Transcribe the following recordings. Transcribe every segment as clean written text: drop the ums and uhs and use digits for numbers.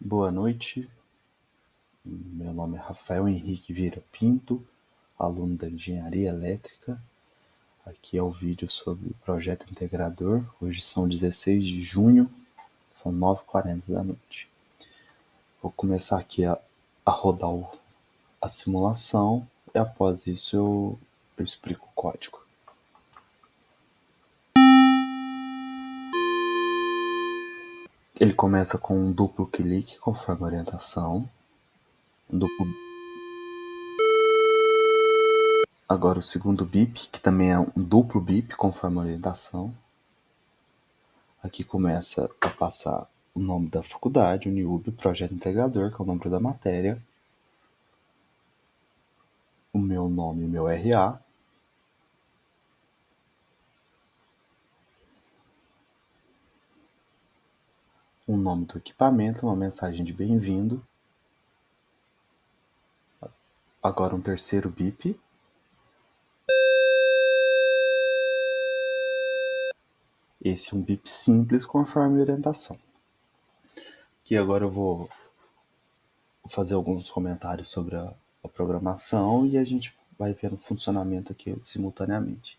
Boa noite, meu nome é Rafael Henrique Vieira Pinto, aluno da Engenharia Elétrica. Aqui é o vídeo sobre o projeto integrador. Hoje são 16 de junho, são 9h40 da noite. Vou começar aqui a rodar a simulação e após isso eu explico o código. Ele começa com um duplo clique conforme a orientação. Agora o segundo bip, que também é um duplo bip conforme a orientação. Aqui começa a passar o nome da faculdade, o NIUB, Projeto Integrador, que é o nome da matéria, o meu nome e meu RA, o nome do equipamento, uma mensagem de bem-vindo. Agora um terceiro bip. Esse é um bip simples conforme a orientação. Aqui agora eu vou fazer alguns comentários sobre a programação e a gente vai vendo o funcionamento aqui simultaneamente.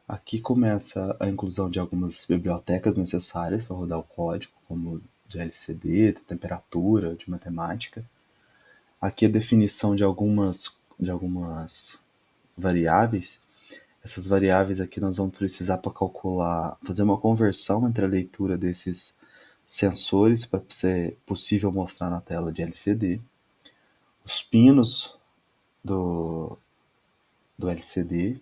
Aqui começa a inclusão de algumas bibliotecas necessárias para rodar o código, como de LCD, de temperatura, de matemática. Aqui a definição de algumas variáveis. Essas variáveis aqui nós vamos precisar para calcular, fazer uma conversão entre a leitura desses sensores para ser possível mostrar na tela de LCD. Os pinos do LCD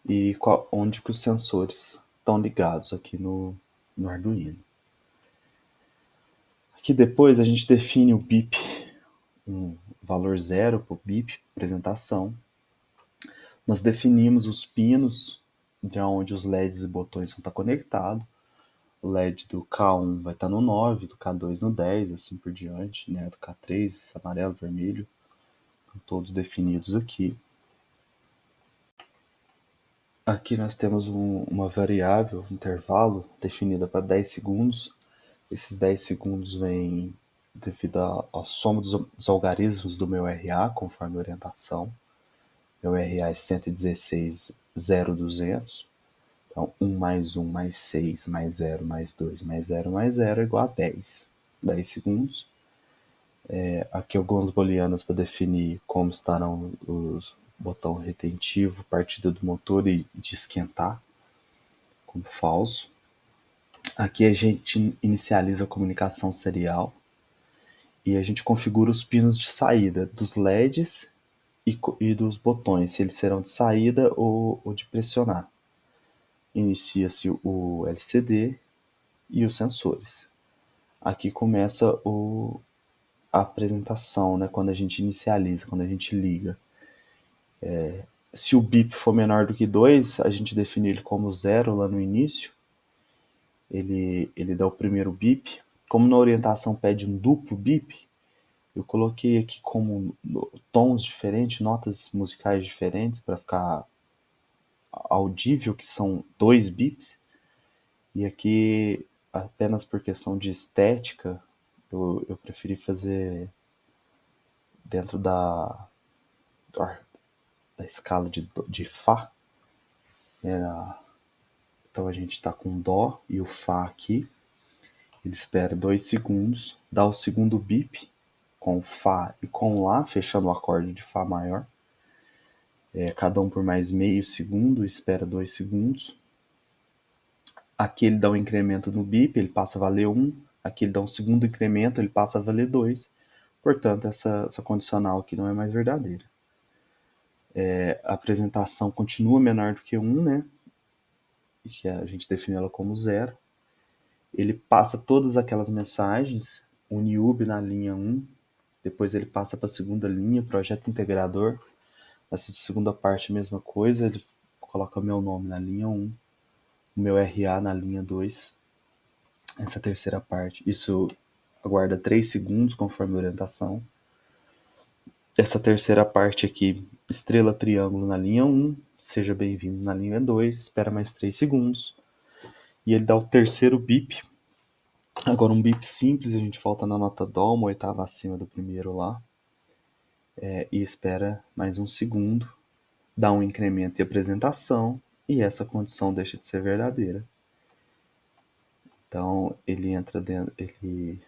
e onde que os sensores estão ligados aqui no Arduino. Aqui depois a gente define o bip, um valor 0 para o bip, apresentação. Nós definimos os pinos de onde os LEDs e botões vão estar conectados. O LED do K1 vai estar no 9, do K2 no 10, assim por diante, né? Do K3, amarelo, vermelho, estão todos definidos aqui. Aqui nós temos uma variável, um intervalo, definida para 10 segundos. Esses 10 segundos vêm devido à soma dos algarismos do meu RA, conforme a orientação. Meu RA é 116.0.200. Então, 1 mais 1 mais 6 mais 0 mais 2 mais 0 mais 0 é igual a 10. 10 segundos. Aqui algumas booleanas para definir como estarão os botão retentivo, partida do motor e de esquentar, como falso. Aqui a gente inicializa a comunicação serial e a gente configura os pinos de saída dos LEDs e dos botões, se eles serão de saída ou de pressionar. Inicia-se o LCD e os sensores. Aqui começa a apresentação, né, quando a gente inicializa, quando a gente liga. Se o bip for menor do que 2, a gente define ele como 0 lá no início. Ele dá o primeiro bip. Como na orientação pede um duplo bip, eu coloquei aqui como tons diferentes, notas musicais diferentes, para ficar audível, que são 2 bips. E aqui, apenas por questão de estética, eu preferi fazer dentro da escala de Fá. Então a gente está com Dó e o Fá aqui. Ele espera 2 segundos, dá o segundo bip com Fá e com Lá, fechando o acorde de Fá maior. Cada um por mais meio segundo, espera 2 segundos. Aqui ele dá um incremento no bip, ele passa a valer 1. Aqui ele dá um segundo incremento, ele passa a valer 2. Portanto, essa condicional aqui não é mais verdadeira. A apresentação continua menor do que 1, né? Que a gente define ela como 0. Ele passa todas aquelas mensagens, o NIUB na linha 1, depois ele passa para a segunda linha, projeto integrador. Essa segunda parte, a mesma coisa, ele coloca meu nome na linha 1, o meu RA na linha 2. Essa terceira parte, isso aguarda 3 segundos conforme a orientação. Essa terceira parte aqui, estrela triângulo na linha 1, seja bem-vindo na linha 2, espera mais 3 segundos. E ele dá o terceiro bip Agora um bip simples, a gente volta na nota dó, uma oitava acima do primeiro lá, e espera mais um segundo, dá um incremento de apresentação e essa condição deixa de ser verdadeira. Então ele entra dentro, ele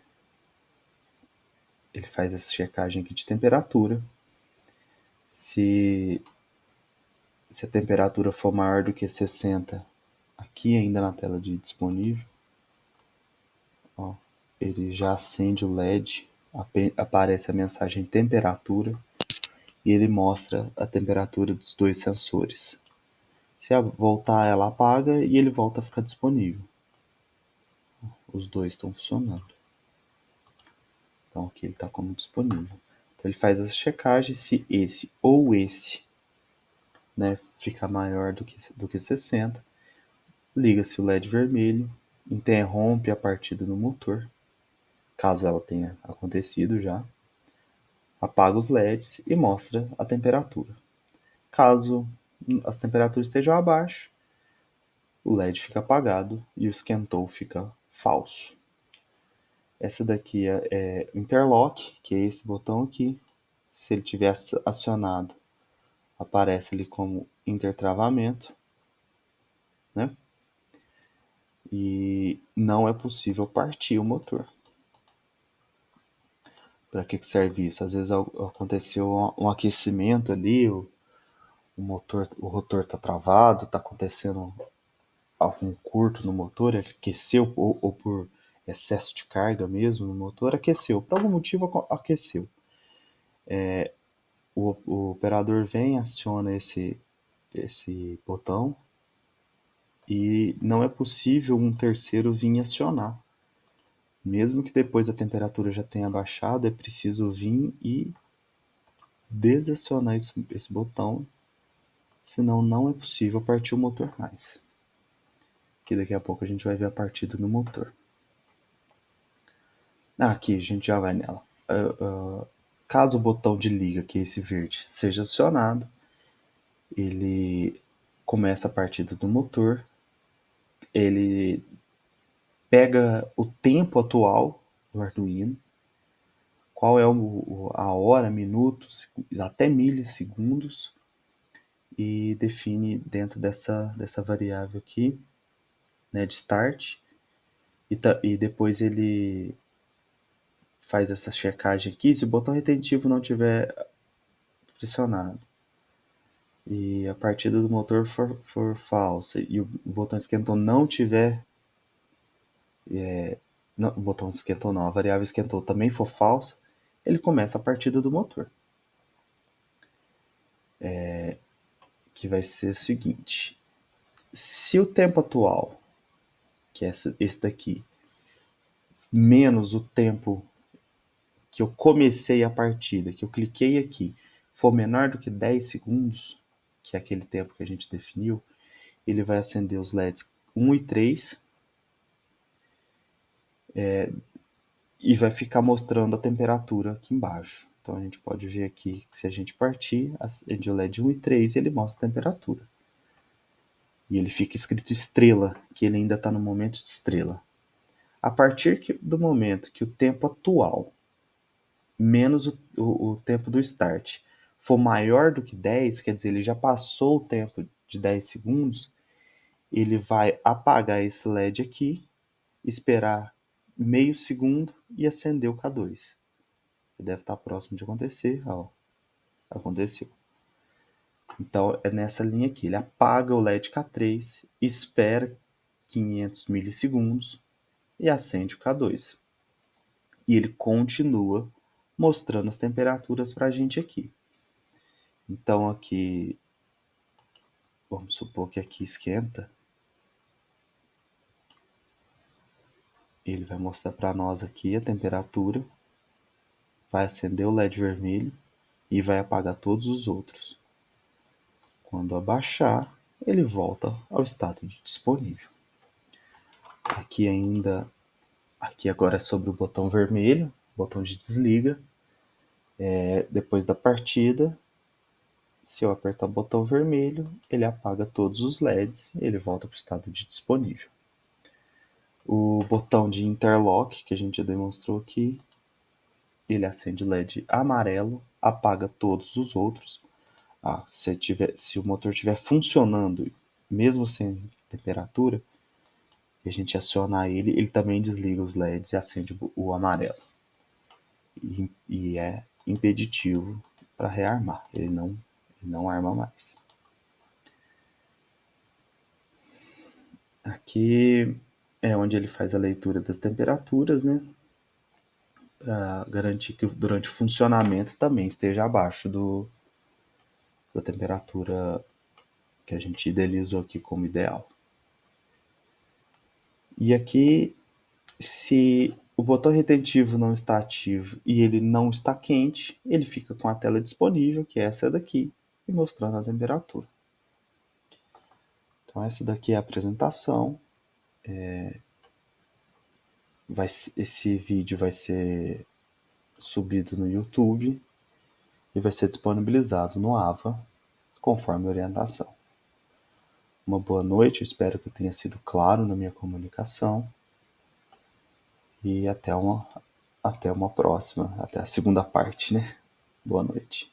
faz essa checagem aqui de temperatura. Se a temperatura for maior do que 60, aqui ainda na tela de disponível, ó, ele já acende o LED, aparece a mensagem temperatura e ele mostra a temperatura dos dois sensores. Se voltar, ela apaga e ele volta a ficar disponível. Os dois estão funcionando. Então aqui ele está como disponível. Então ele faz essa checagem se esse ou esse, né, ficar maior do que 60, liga-se o LED vermelho, interrompe a partida no motor, caso ela tenha acontecido já, apaga os LEDs e mostra a temperatura. Caso as temperaturas estejam abaixo, o LED fica apagado e o esquentou fica falso. Essa daqui é o interlock, que é esse botão aqui. Se ele tivesse acionado, aparece ali como intertravamento, né? E não é possível partir o motor. Para que serve isso? Às vezes aconteceu um aquecimento ali, o rotor está travado, está acontecendo algum curto no motor, ele aqueceu ou por excesso de carga mesmo no motor, aqueceu. Por algum motivo aqueceu. O operador vem, aciona esse botão e não é possível um terceiro vir acionar. Mesmo que depois a temperatura já tenha baixado, é preciso vir e desacionar esse botão, senão não é possível partir o motor mais. Que daqui a pouco a gente vai ver a partida no motor. Aqui a gente já vai nela. Caso o botão de liga, que é esse verde, seja acionado, ele começa a partida do motor, ele pega o tempo atual do Arduino, qual é a hora, minutos, até milissegundos, e define dentro dessa variável aqui, né, de start, e depois ele faz essa checagem aqui, se o botão retentivo não tiver pressionado e a partida do motor for falsa e o botão esquentou não tiver não, o botão esquentou não, a variável esquentou também for falsa, ele começa a partida do motor. Que vai ser o seguinte: se o tempo atual, que é esse daqui, menos o tempo que eu comecei a partida, que eu cliquei aqui, for menor do que 10 segundos, que é aquele tempo que a gente definiu, ele vai acender os LEDs 1 e 3 e vai ficar mostrando a temperatura aqui embaixo. Então a gente pode ver aqui que se a gente partir, acende o LED 1 e 3 e ele mostra a temperatura. E ele fica escrito estrela, que ele ainda está no momento de estrela. A partir do momento que o tempo atual menos o tempo do start for maior do que 10, quer dizer, ele já passou o tempo de 10 segundos, ele vai apagar esse LED aqui, esperar meio segundo e acender o K2. Deve estar próximo de acontecer, ó, aconteceu. Então é nessa linha aqui, ele apaga o LED K3, espera 500 milissegundos e acende o K2. E ele continua mostrando as temperaturas para a gente aqui. Então aqui, vamos supor que aqui esquenta, ele vai mostrar para nós aqui a temperatura, vai acender o LED vermelho e vai apagar todos os outros. Quando abaixar, ele volta ao estado de disponível. Aqui ainda, aqui agora é sobre o botão vermelho, botão de desliga. Depois da partida, se eu apertar o botão vermelho, ele apaga todos os LEDs e ele volta para o estado de disponível. O botão de interlock, que a gente já demonstrou aqui, ele acende LED amarelo, apaga todos os outros. Se o motor estiver funcionando, mesmo sem temperatura, e a gente acionar ele, ele também desliga os LEDs e acende o amarelo. E é impeditivo para rearmar, ele não arma mais. Aqui é onde ele faz a leitura das temperaturas, né? Para garantir que durante o funcionamento também esteja abaixo da temperatura que a gente idealizou aqui como ideal. E aqui, se o botão retentivo não está ativo e ele não está quente, ele fica com a tela disponível, que é essa daqui, e mostrando a temperatura. Então essa daqui é a apresentação. Esse vídeo vai ser subido no YouTube e vai ser disponibilizado no AVA, conforme a orientação. Uma boa noite, espero que eu tenha sido claro na minha comunicação e até uma próxima, até a segunda parte, né? Boa noite.